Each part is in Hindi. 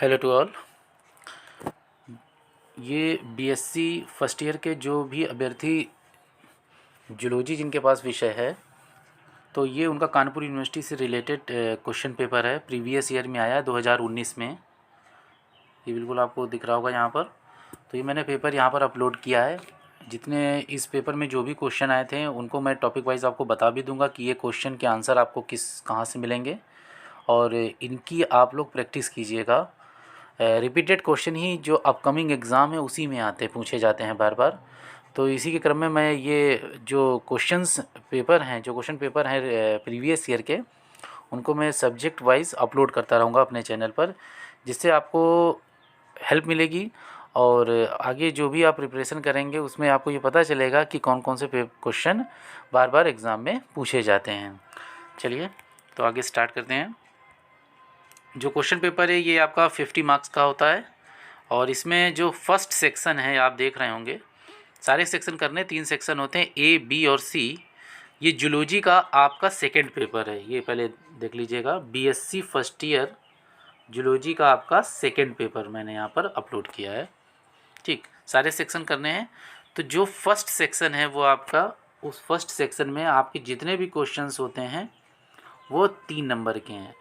Hello to all. ये बीएससी फर्स्ट ईयर के जो भी अभ्यर्थी जूलॉजी जिनके पास विषय है, तो ये उनका कानपुर यूनिवर्सिटी से रिलेटेड क्वेश्चन पेपर है। प्रीवियस ईयर में आया है 2019 में। ये बिल्कुल आपको दिख रहा होगा यहाँ पर। तो ये मैंने पेपर यहाँ पर अपलोड किया है। जितने इस पेपर में जो भी क्वेश्चन आए थे उनको मैं टॉपिक वाइज आपको बता भी दूंगा कि ये क्वेश्चन के आंसर आपको कहाँ से मिलेंगे, और इनकी आप लोग प्रैक्टिस कीजिएगा। रिपीटेड क्वेश्चन ही जो अपकमिंग एग्ज़ाम है उसी में पूछे जाते हैं बार बार। तो इसी के क्रम में मैं ये जो क्वेश्चन पेपर हैं प्रीवियस ईयर के, उनको मैं सब्जेक्ट वाइज अपलोड करता रहूँगा अपने चैनल पर, जिससे आपको हेल्प मिलेगी। और आगे जो भी आप प्रिपरेशन करेंगे उसमें आपको ये पता चलेगा कि कौन कौन से क्वेश्चन बार बार एग्ज़ाम में पूछे जाते हैं। चलिए तो आगे स्टार्ट करते हैं। जो क्वेश्चन पेपर है ये आपका 50 मार्क्स का होता है, और इसमें जो फर्स्ट सेक्शन है आप देख रहे होंगे, सारे सेक्शन करने 3 सेक्शन होते हैं, ए बी और सी। ये जूलॉजी का आपका सेकंड पेपर है, ये पहले देख लीजिएगा। बीएससी फर्स्ट ईयर जूलॉजी का आपका सेकंड पेपर मैंने यहाँ पर अपलोड किया है। ठीक, सारे सेक्शन करने हैं। तो जो फर्स्ट सेक्शन है वो आपका, उस फर्स्ट सेक्शन में आपके जितने भी क्वेश्चंस होते हैं वो 3 नंबर के हैं।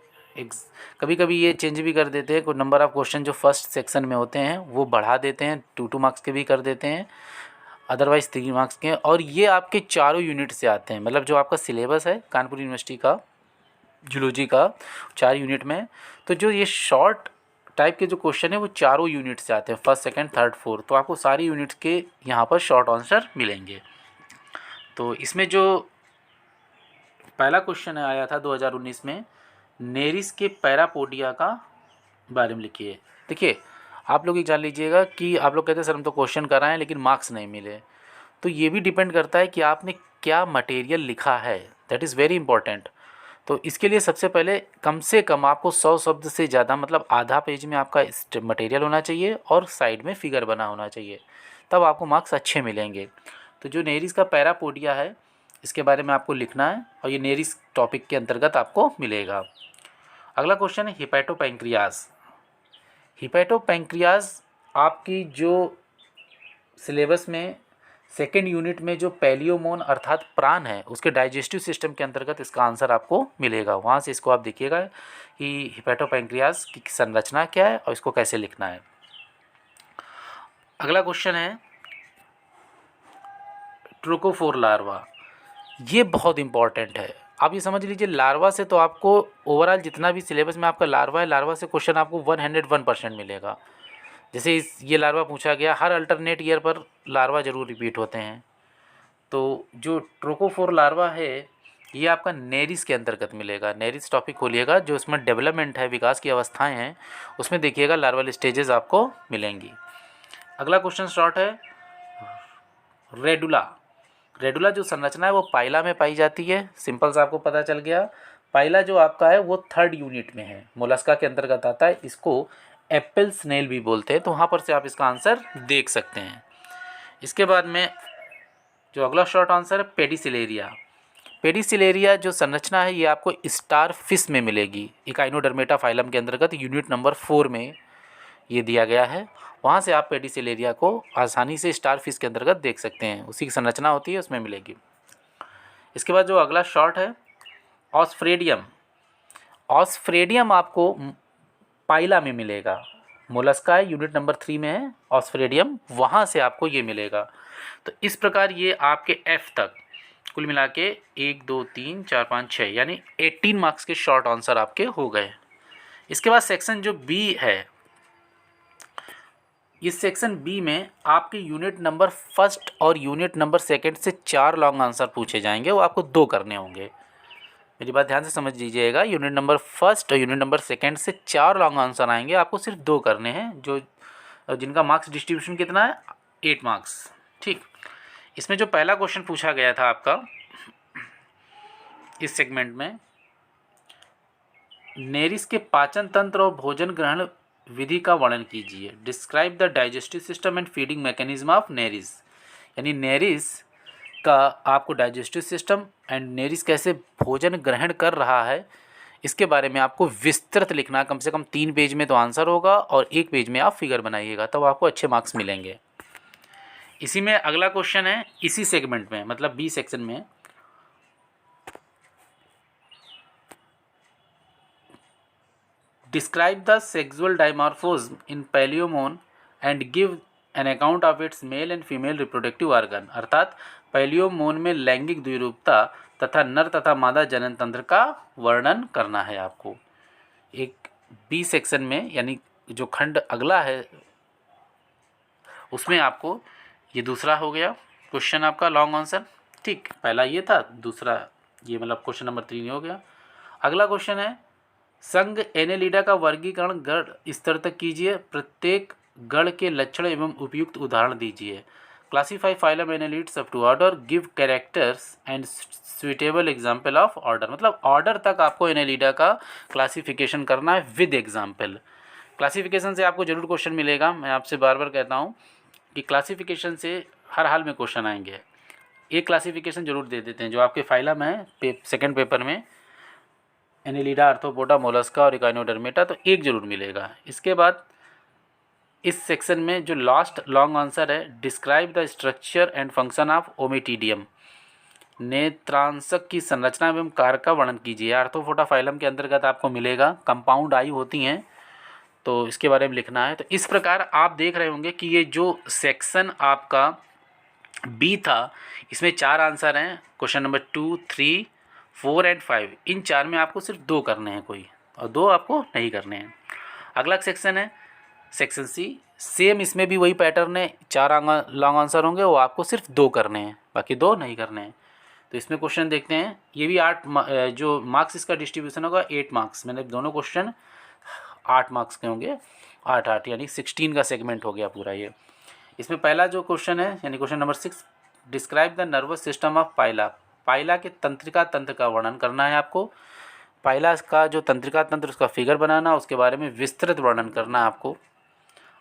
कभी कभी ये चेंज भी कर देते हैं, कोई नंबर ऑफ क्वेश्चन जो फर्स्ट सेक्शन में होते हैं वो बढ़ा देते हैं, 2 मार्क्स के भी कर देते हैं, अदरवाइज़ 3 मार्क्स के। और ये आपके चारों यूनिट से आते हैं, मतलब जो आपका सिलेबस है कानपुर यूनिवर्सिटी का जूलॉजी का 4 यूनिट में। तो जो ये शॉर्ट टाइप के जो क्वेश्चन है वो चारों यूनिट से आते हैं, फर्स्ट सेकंड थर्ड फोर्थ। तो आपको सारी यूनिट के यहाँ पर शॉर्ट आंसर मिलेंगे। तो इसमें जो पहला क्वेश्चन आया था 2019 में, नेरिस के पैरापोडिया का बारे में लिखिए। देखिए, आप लोग ये जान लीजिएगा कि आप लोग कहते हैं सर हम तो क्वेश्चन कर रहे हैं लेकिन मार्क्स नहीं मिले। तो ये भी डिपेंड करता है कि आपने क्या मटेरियल लिखा है, दैट इज़ वेरी इंपॉर्टेंट। तो इसके लिए सबसे पहले कम से कम आपको 100 शब्द से ज़्यादा, मतलब आधा पेज में आपका मटेरियल होना चाहिए और साइड में फिगर बना होना चाहिए, तब आपको मार्क्स अच्छे मिलेंगे। तो जो नेरिस का पैरापोडिया है इसके बारे में आपको लिखना है, और ये नेरिस टॉपिक के अंतर्गत आपको मिलेगा। अगला क्वेश्चन है हिपैटोपैंक्रियाज। हिपैटोपैंक्रियाज आपकी जो सिलेबस में सेकेंड यूनिट में जो पैलियोमोन अर्थात प्राण है उसके डाइजेस्टिव सिस्टम के अंतर्गत इसका आंसर आपको मिलेगा। वहाँ से इसको आप देखिएगा कि हिपैटोपैंक्रियाज की संरचना क्या है और इसको कैसे लिखना है। अगला क्वेश्चन है ट्रोकोफोर लार्वा। ये बहुत इंपॉर्टेंट है, आप ये समझ लीजिए। लार्वा से तो आपको ओवरऑल जितना भी सिलेबस में आपका लार्वा है, लार्वा से क्वेश्चन आपको 101% मिलेगा। जैसे ये लार्वा पूछा गया, हर अल्टरनेट ईयर पर लार्वा ज़रूर रिपीट होते हैं। तो जो ट्रोकोफोर लार्वा है ये आपका नेरिस के अंतर्गत मिलेगा। नेरिस टॉपिक खोलिएगा, जो इसमें डेवलपमेंट है, विकास की अवस्थाएं हैं, उसमें देखिएगा लार्वल स्टेजेस आपको मिलेंगी। अगला क्वेश्चन शॉर्ट है रेडुला। रेडुला जो संरचना है वो पाइला में पाई जाती है, सिंपल सा आपको पता चल गया। पाइला जो आपका है वो थर्ड यूनिट में है, मोलस्का के अंतर्गत आता है, इसको एप्पल स्नेल भी बोलते हैं। तो वहाँ पर से आप इसका आंसर देख सकते हैं। इसके बाद में जो अगला शॉर्ट आंसर है पेडिसिलेरिया। पेडिसिलेरिया जो संरचना है ये आपको स्टार फिश में मिलेगी, इकाइनोडर्मेटा फाइलम के अंतर्गत यूनिट नंबर 4 में ये दिया गया है। वहाँ से आप पेडिसिलेरिया को आसानी से स्टार फिश के अंतर्गत देख सकते हैं, उसी की संरचना होती है उसमें मिलेगी। इसके बाद जो अगला शॉर्ट है ऑस्फ्रेडियम। ऑस्फ्रेडियम आपको पाइला में मिलेगा, मोलस्का है, यूनिट नंबर 3 में है ऑस्फ्रेडियम, वहाँ से आपको ये मिलेगा। तो इस प्रकार ये आपके एफ तक कुल मिला के 1 2 3 4 5 6 यानी 18 मार्क्स के शॉर्ट आंसर आपके हो गए। इसके बाद सेक्शन जो बी है, इस सेक्शन बी में आपके यूनिट नंबर फर्स्ट और यूनिट नंबर सेकंड से 4 लॉन्ग आंसर पूछे जाएंगे, वो आपको 2 करने होंगे। मेरी बात ध्यान से समझ लीजिएगा, यूनिट नंबर फर्स्ट और यूनिट नंबर सेकंड से 4 लॉन्ग आंसर आएंगे, आपको सिर्फ 2 करने हैं, जो जिनका मार्क्स डिस्ट्रीब्यूशन कितना है 8 मार्क्स। ठीक, इसमें जो पहला क्वेश्चन पूछा गया था आपका इस सेगमेंट में, नेरिस के पाचन तंत्र और भोजन ग्रहण विधि का वर्णन कीजिए। Describe the digestive system and feeding mechanism of Nereis. यानी नेरिस का आपको डाइजेस्टिव सिस्टम एंड नेरिस कैसे भोजन ग्रहण कर रहा है इसके बारे में आपको विस्तृत लिखना, कम से कम 3 पेज में तो आंसर होगा और 1 पेज में आप फिगर बनाइएगा, तब आपको अच्छे मार्क्स मिलेंगे। इसी में अगला क्वेश्चन है, इसी सेगमेंट में मतलब बी सेक्शन में, describe the sexual dimorphism in Palaemon and give an account of its male and female reproductive organ. अर्थात पैलियोमोन में लैंगिक द्विरूपता तथा नर तथा मादा जनन तंत्र का वर्णन करना है आपको। एक बी सेक्शन में यानी जो खंड अगला है उसमें आपको ये दूसरा हो गया क्वेश्चन आपका लॉन्ग आंसर। ठीक, पहला ये था, दूसरा ये मतलब क्वेश्चन नंबर 3 हो गया। अगला क्वेश्चन है, संघ एनेलिडा का वर्गीकरण गण स्तर तक कीजिए, प्रत्येक गण के लक्षण एवं उपयुक्त उदाहरण दीजिए। Classify phylum Annelids up to order, give characters and suitable example of order. मतलब ऑर्डर तक आपको एनेलिडा का क्लासिफिकेशन करना है विद एग्जाम्पल। क्लासिफिकेशन से आपको जरूर क्वेश्चन मिलेगा, मैं आपसे बार बार कहता हूँ कि क्लासिफिकेशन से हर हाल में क्वेश्चन आएंगे। एक क्लासिफिकेशन जरूर दे देते हैं जो आपके फाइलम है सेकेंड पेपर में, एनेलिडा, आर्थ्रोपोडा, मोलस्का और इकाइनोडर्मेटा, तो एक जरूर मिलेगा। इसके बाद इस सेक्शन में जो लास्ट लॉन्ग आंसर है, describe the structure and function of ommatidium, नेत्रांशक की संरचना एवं कार्य का वर्णन कीजिए। आर्थ्रोपोडा फाइलम के अंतर्गत आपको मिलेगा, कंपाउंड आई होती हैं तो इसके बारे में लिखना है। तो इस प्रकार आप देख रहे होंगे कि ये जो सेक्शन आपका बी था इसमें 4 आंसर हैं, क्वेश्चन नंबर 2, 3, 4 एंड 5। इन 4 में आपको सिर्फ 2 करने हैं कोई, और 2 आपको नहीं करने हैं। अगला सेक्शन है सेक्शन सी, सेम इसमें भी वही पैटर्न है, 4 लॉन्ग आंसर होंगे, वो आपको सिर्फ 2 करने हैं, बाकी 2 नहीं करने हैं। तो इसमें क्वेश्चन देखते हैं, ये भी 8 जो मार्क्स इसका डिस्ट्रीब्यूशन होगा 8 मार्क्स, मैंने दोनों क्वेश्चन 8 मार्क्स के होंगे, 8 यानी 16 का सेगमेंट हो गया पूरा ये। इसमें पहला जो क्वेश्चन है यानी question number 6, describe the nervous system of Pila. Pila के तंत्रिका तंत्र का वर्णन करना है आपको। पाइला का जो तंत्रिका तंत्र उसका फिगर बनाना, उसके बारे में विस्तृत वर्णन करना है आपको।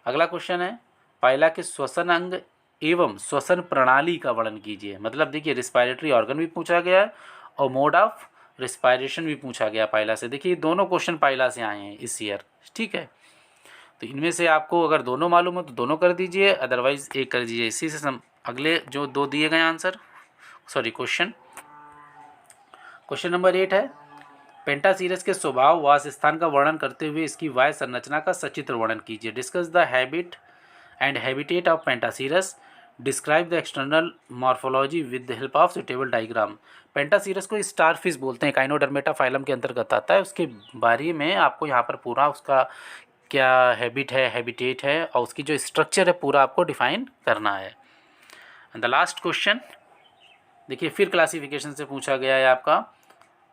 अगला क्वेश्चन है, पाइला के श्वसन अंग एवं श्वसन प्रणाली का वर्णन कीजिए। मतलब देखिए रिस्पायरेटरी ऑर्गन भी पूछा गया है और मोड ऑफ रिस्पायरेशन भी पूछा गया पाइला से। देखिए दोनों क्वेश्चन पाइला से आए हैं इस ईयर, ठीक है। तो इनमें से आपको अगर दोनों मालूम हो तो दोनों कर दीजिए, अदरवाइज एक कर दीजिए। इसी से अगले जो 2 दिए गए आंसर, सॉरी क्वेश्चन नंबर 8 है, पेंटासीरस के स्वभाव वास स्थान का वर्णन करते हुए इसकी वाय संरचना का सचित्र वर्णन कीजिए। Discuss the habit and habitat of Pentaceros, describe the external morphology with the help of suitable diagram. Pentaceros को स्टारफिश बोलते हैं, काइनोडर्मेटा फाइलम के अंतर्गत आता है। उसके बारे में आपको यहाँ पर पूरा उसका क्या हैबिट है, हैबिटेट है और उसकी जो स्ट्रक्चर है पूरा आपको डिफाइन करना है। एंड द लास्ट क्वेश्चन देखिए फिर क्लासिफिकेशन से पूछा गया है आपका,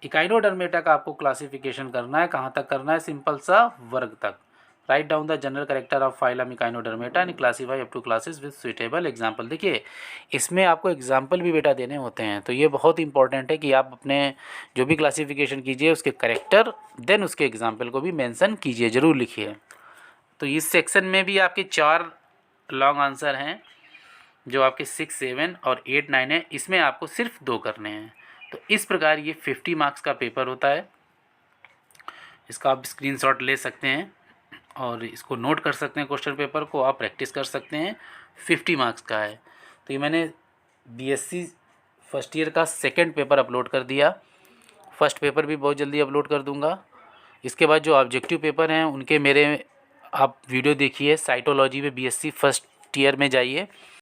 इकाइनोडर्मेटा का आपको क्लासिफिकेशन करना है, कहाँ तक करना है, सिंपल सा वर्ग तक। Write down the general character of phylum Echinodermata and classify up to classes with suitable example. देखिए इसमें आपको एग्जाम्पल भी बेटा देने होते हैं, तो ये बहुत इंपॉर्टेंट है कि आप अपने जो भी क्लासिफिकेशन कीजिए उसके कैरेक्टर देन उसके एग्जाम्पल को भी मेंशन कीजिए, ज़रूर लिखिए। तो इस सेक्शन में भी आपके 4 लॉन्ग आंसर हैं जो आपके 6, 7 और 8, 9 है, इसमें आपको सिर्फ 2 करने हैं। तो इस प्रकार ये 50 मार्क्स का पेपर होता है। इसका आप स्क्रीनशॉट ले सकते हैं और इसको नोट कर सकते हैं, क्वेश्चन पेपर को आप प्रैक्टिस कर सकते हैं, 50 मार्क्स का है। तो ये मैंने बीएससी फर्स्ट ईयर का सेकंड पेपर अपलोड कर दिया, फर्स्ट पेपर भी बहुत जल्दी अपलोड कर दूंगा। इसके बाद जो ऑब्जेक्टिव पेपर हैं उनके मेरे आप वीडियो देखिए, साइटोलॉजी में बीएससी फर्स्ट ईयर में जाइए,